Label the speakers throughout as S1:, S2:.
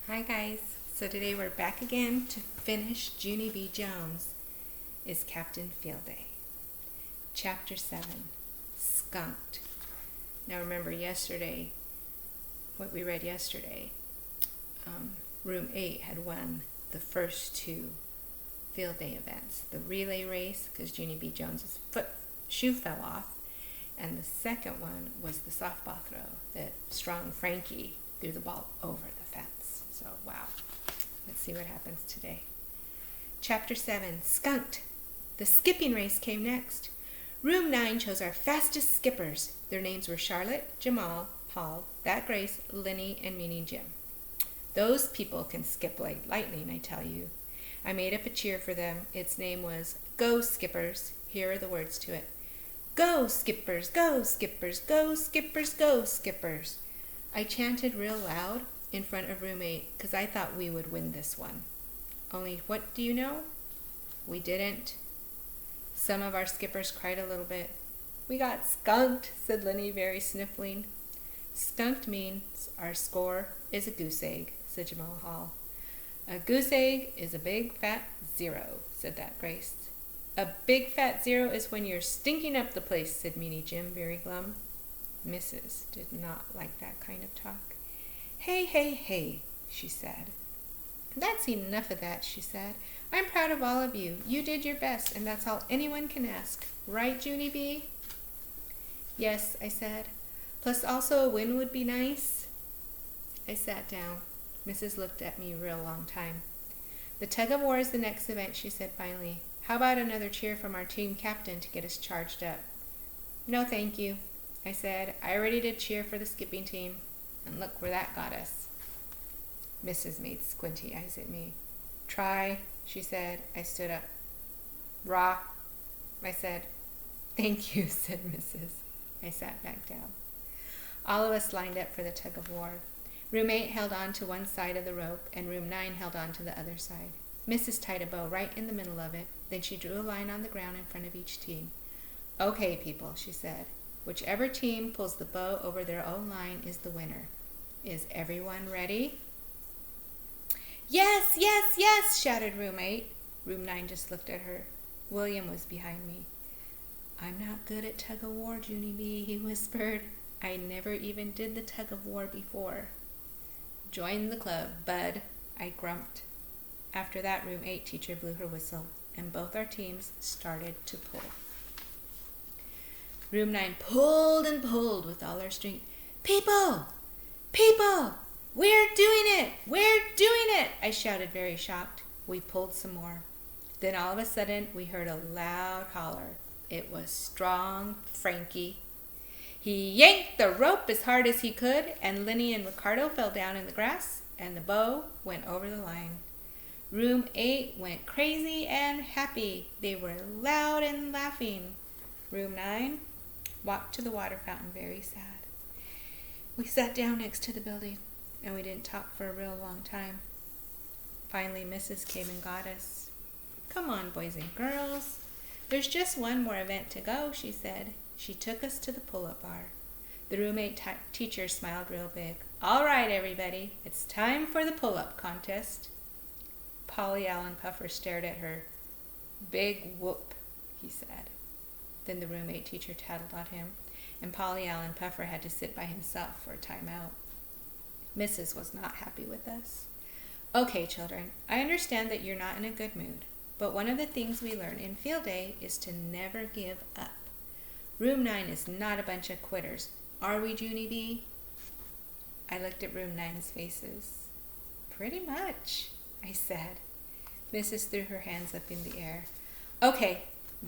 S1: Hi guys, so today we're back again to finish Junie B. Jones is Captain Field Day. Chapter 7, Skunked. Now remember what we read yesterday, Room 8 had won the first two field day events. The relay race, because Junie B. Jones's shoe fell off, and the second one was the softball throw that strong Frankie threw the ball over the fence. So, wow. Let's see what happens today. Chapter 7, Skunked. The skipping race came next. Room 9 chose our fastest skippers. Their names were Charlotte, Jamal, Paul, That Grace, Lenny, and Meanie Jim. Those people can skip like lightning, I tell you. I made up a cheer for them. Its name was Go Skippers. Here are the words to it. Go Skippers, go Skippers, go Skippers, go Skippers. I chanted real loud in front of Room 8 because I thought we would win this one. Only what do you know? We didn't. Some of our skippers cried a little bit. We got skunked, said Lenny, very sniffling. Skunked means our score is a goose egg, said Jamal Hall. A goose egg is a big fat 0, said That Grace. A big fat 0 is when you're stinking up the place, said Meanie Jim, very glum. Mrs. did not like that kind of talk. Hey, hey, hey, she said. That's enough of that, she said. I'm proud of all of you. You did your best, and that's all anyone can ask. Right, Junie B? Yes, I said. Plus also a win would be nice. I sat down. Mrs. looked at me a real long time. The tug of war is the next event, she said finally. How about another cheer from our team captain to get us charged up? No, thank you, I said. I already did cheer for the skipping team, and look where that got us. Mrs. made squinty eyes at me. Try, she said. I stood up. Raw, I said. Thank you, said Mrs. I sat back down. All of us lined up for the tug of war. Room 8 held on to one side of the rope, and Room 9 held on to the other side. Mrs. tied a bow right in the middle of it. Then she drew a line on the ground in front of each team. Okay, people, she said. Whichever team pulls the bow over their own line is the winner. Is everyone ready? Yes, yes, yes, shouted Room 8. Room 9 just looked at her. William was behind me. I'm not good at tug of war, Junie B, he whispered. I never even did the tug of war before. Join the club, bud, I grumped. After that, Room 8 teacher blew her whistle, and both our teams started to pull. Room 9 pulled and pulled with all our strength. People! People! We're doing it! We're doing it! I shouted, very shocked. We pulled some more. Then all of a sudden, we heard a loud holler. It was strong Frankie. He yanked the rope as hard as he could, and Lenny and Ricardo fell down in the grass, and the bow went over the line. Room 8 went crazy and happy. They were loud and laughing. Room 9 walked to the water fountain very sad. We sat down next to the building, and we didn't talk for a real long time. Finally, Mrs. came and got us. Come on, boys and girls. There's just one more event to go, she said. She took us to the pull-up bar. The Room 8 teacher smiled real big. All right, everybody, it's time for the pull-up contest. Polly Allen Puffer stared at her. Big whoop, he said. Then the Room 8 teacher tattled on him, and Polly Allen Puffer had to sit by himself for a timeout. Mrs. was not happy with us. Okay, children, I understand that you're not in a good mood, but one of the things we learn in field day is to never give up. Room 9 is not a bunch of quitters. Are we, Junie B? I looked at Room 9's faces. Pretty much, I said. Mrs. threw her hands up in the air. Okay,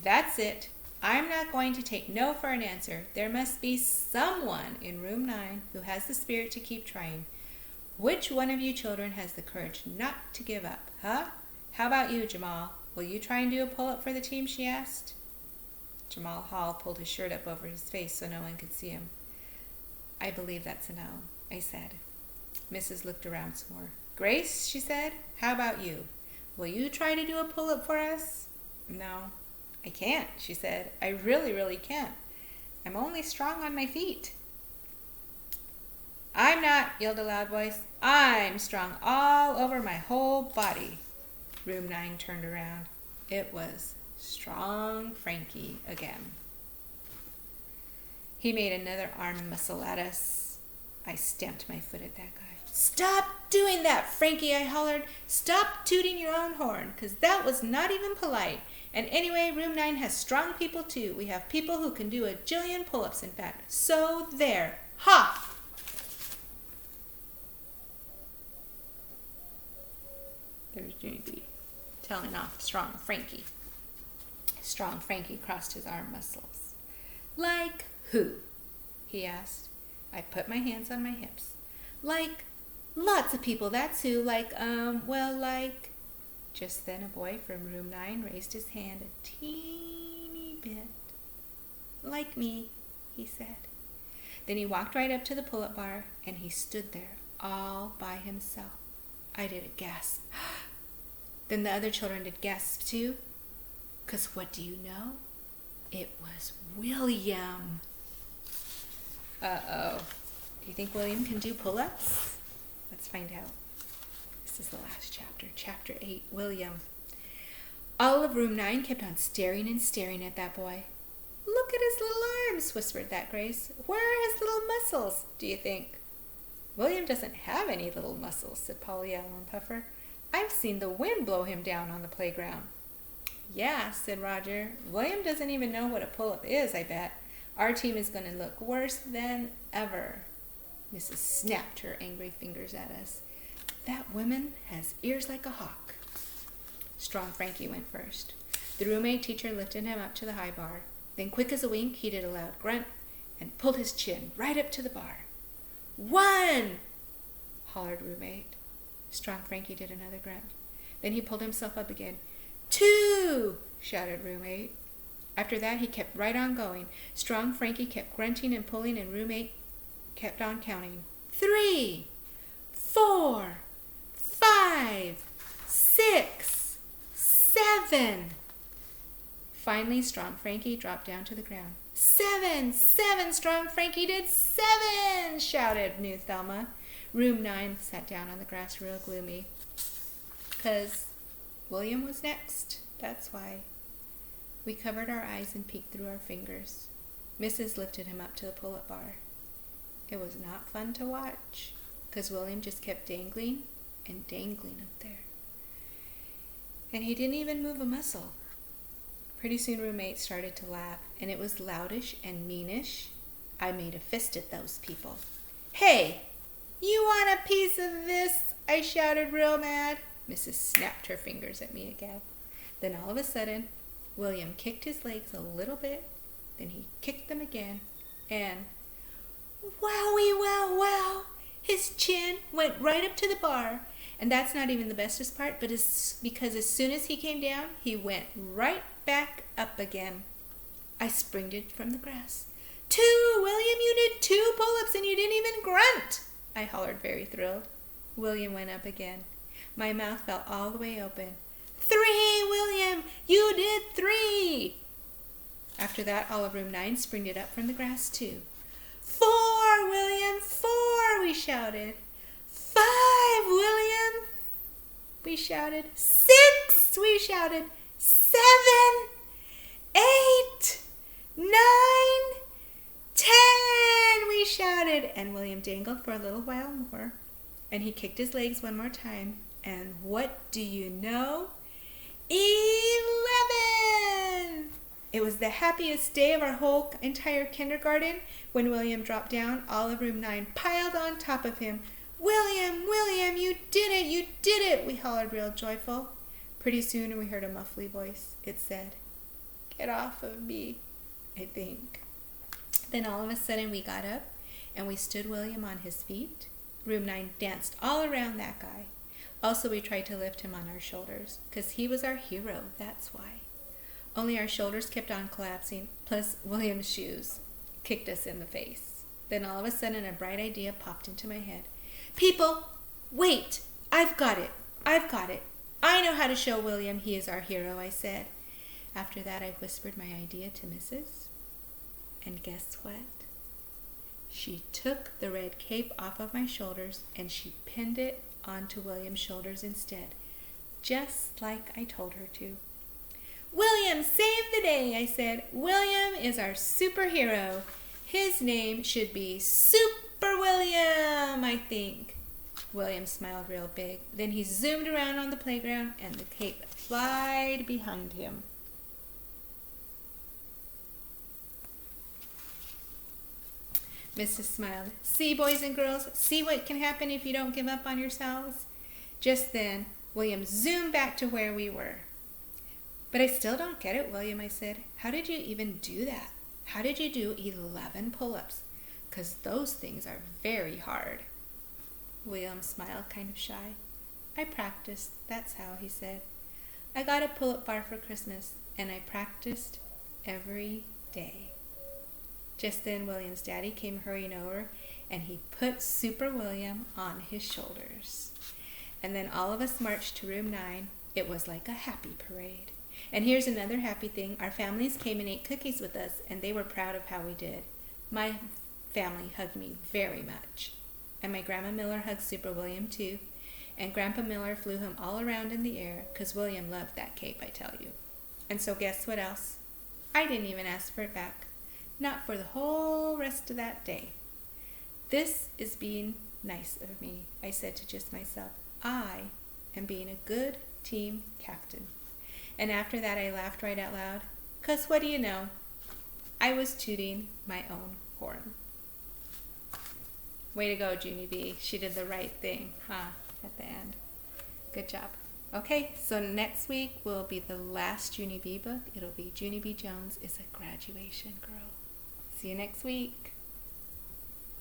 S1: that's it. I'm not going to take no for an answer. There must be someone in Room 9 who has the spirit to keep trying. Which one of you children has the courage not to give up, huh? How about you, Jamal? Will you try and do a pull-up for the team, she asked. Jamal Hall pulled his shirt up over his face so no one could see him. I believe that's a no, I said. Mrs. looked around some more. Grace, she said, how about you? Will you try to do a pull-up for us? No, I can't, she said. I really, really can't. I'm only strong on my feet. I'm not, yelled a loud voice. I'm strong all over my whole body. Room 9 turned around. It was Strong Frankie again. He made another arm muscle at us. I stamped my foot at that guy. Stop doing that, Frankie, I hollered. Stop tooting your own horn, 'cause that was not even polite. And anyway, Room 9 has strong people too. We have people who can do a jillion pull-ups, in fact. So there. Ha! There's Junie B telling off Strong Frankie. Strong Frankie crossed his arm muscles. Like who? He asked. I put my hands on my hips. Like lots of people, that's who. Like, like... Just then a boy from Room 9 raised his hand a teeny bit. Like me, he said. Then he walked right up to the pull-up bar, and he stood there all by himself. I did a gasp. Then the other children did gasps too. 'Cause what do you know? It was William. Uh-oh. Do you think William can do pull-ups? Let's find out. This is the last chapter. Chapter 8, William. All of Room 9 kept on staring and staring at that boy. Look at his little arms, whispered that Grace. Where are his little muscles, do you think? William doesn't have any little muscles, said Polly Allen Puffer. I've seen the wind blow him down on the playground. Yeah, said Roger. William doesn't even know what a pull-up is, I bet. Our team is going to look worse than ever. Mrs. snapped her angry fingers at us. That woman has ears like a hawk. Strong Frankie went first. The roommate teacher lifted him up to the high bar. Then, quick as a wink, he did a loud grunt and pulled his chin right up to the bar. 1! hollered roommate. Strong Frankie did another grunt. Then he pulled himself up again. 2! shouted roommate. After that, he kept right on going. Strong Frankie kept grunting and pulling, and roommate kept on counting. 3, 4, 5, 6, 7. Finally, Strong Frankie dropped down to the ground. 7! Strong Frankie did 7! shouted new Thelma. Room 9 sat down on the grass real gloomy. 'Cause William was next, that's why. We covered our eyes and peeked through our fingers. Mrs. lifted him up to the pull-up bar. It was not fun to watch, 'cause William just kept dangling and dangling up there. And he didn't even move a muscle. Pretty soon roommate started to laugh, and it was loudish and meanish. I made a fist at those people. Hey, you want a piece of this? I shouted real mad. Mrs. snapped her fingers at me again. Then all of a sudden, William kicked his legs a little bit, then he kicked them again, and wowie wow wow, his chin went right up to the bar. And that's not even the bestest part, but because as soon as he came down, he went right back up again. I sprinted from the grass. 2, William, you did 2 pull-ups and you didn't even grunt, I hollered, very thrilled. William went up again. My mouth fell all the way open. 3, William, you did 3. After that, all of Room 9 sprinted up from the grass too. 4, William, 4, we shouted. 5, William, we shouted. 6, we shouted. 7, 8, 9, 10, we shouted. And William dangled for a little while more. And he kicked his legs one more time. And what do you know? 11! It was the happiest day of our whole entire kindergarten. When William dropped down, all of Room 9 piled on top of him. William, William, you did it, we hollered real joyful. Pretty soon we heard a muffly voice. It said, get off of me, I think. Then all of a sudden we got up and we stood William on his feet. Room 9 danced all around that guy. Also, we tried to lift him on our shoulders, 'cause he was our hero, that's why. Only our shoulders kept on collapsing, plus William's shoes kicked us in the face. Then all of a sudden a bright idea popped into my head. People, wait, I've got it. I know how to show William he is our hero, I said. After that, I whispered my idea to Mrs. And guess what? She took the red cape off of my shoulders and she pinned it onto William's shoulders instead, just like I told her to. William saved the day, I said. William is our superhero. His name should be Super William, I think. William smiled real big. Then he zoomed around on the playground and the cape flied behind him. Mrs. smiled. See, boys and girls, see what can happen if you don't give up on yourselves? Just then, William zoomed back to where we were. But I still don't get it, William, I said. How did you even do that? How did you do 11 pull-ups? 'Cause those things are very hard. William smiled kind of shy. I practiced, that's how, he said. I got a pull-up bar for Christmas, and I practiced every day. Just then, William's daddy came hurrying over, and he put Super William on his shoulders. And then all of us marched to room 9. It was like a happy parade. And here's another happy thing. Our families came and ate cookies with us, and they were proud of how we did. My family hugged me very much. And my Grandma Miller hugged Super William too. And Grandpa Miller flew him all around in the air, 'cause William loved that cape, I tell you. And so guess what else? I didn't even ask for it back. Not for the whole rest of that day. This is being nice of me, I said to just myself. I am being a good team captain. And after that I laughed right out loud, 'cause what do you know? I was tooting my own horn. Way to go, Junie B. She did the right thing, at the end. Good job. Okay, so next week will be the last Junie B book. It'll be Junie B. Jones is a Graduation Girl. See you next week.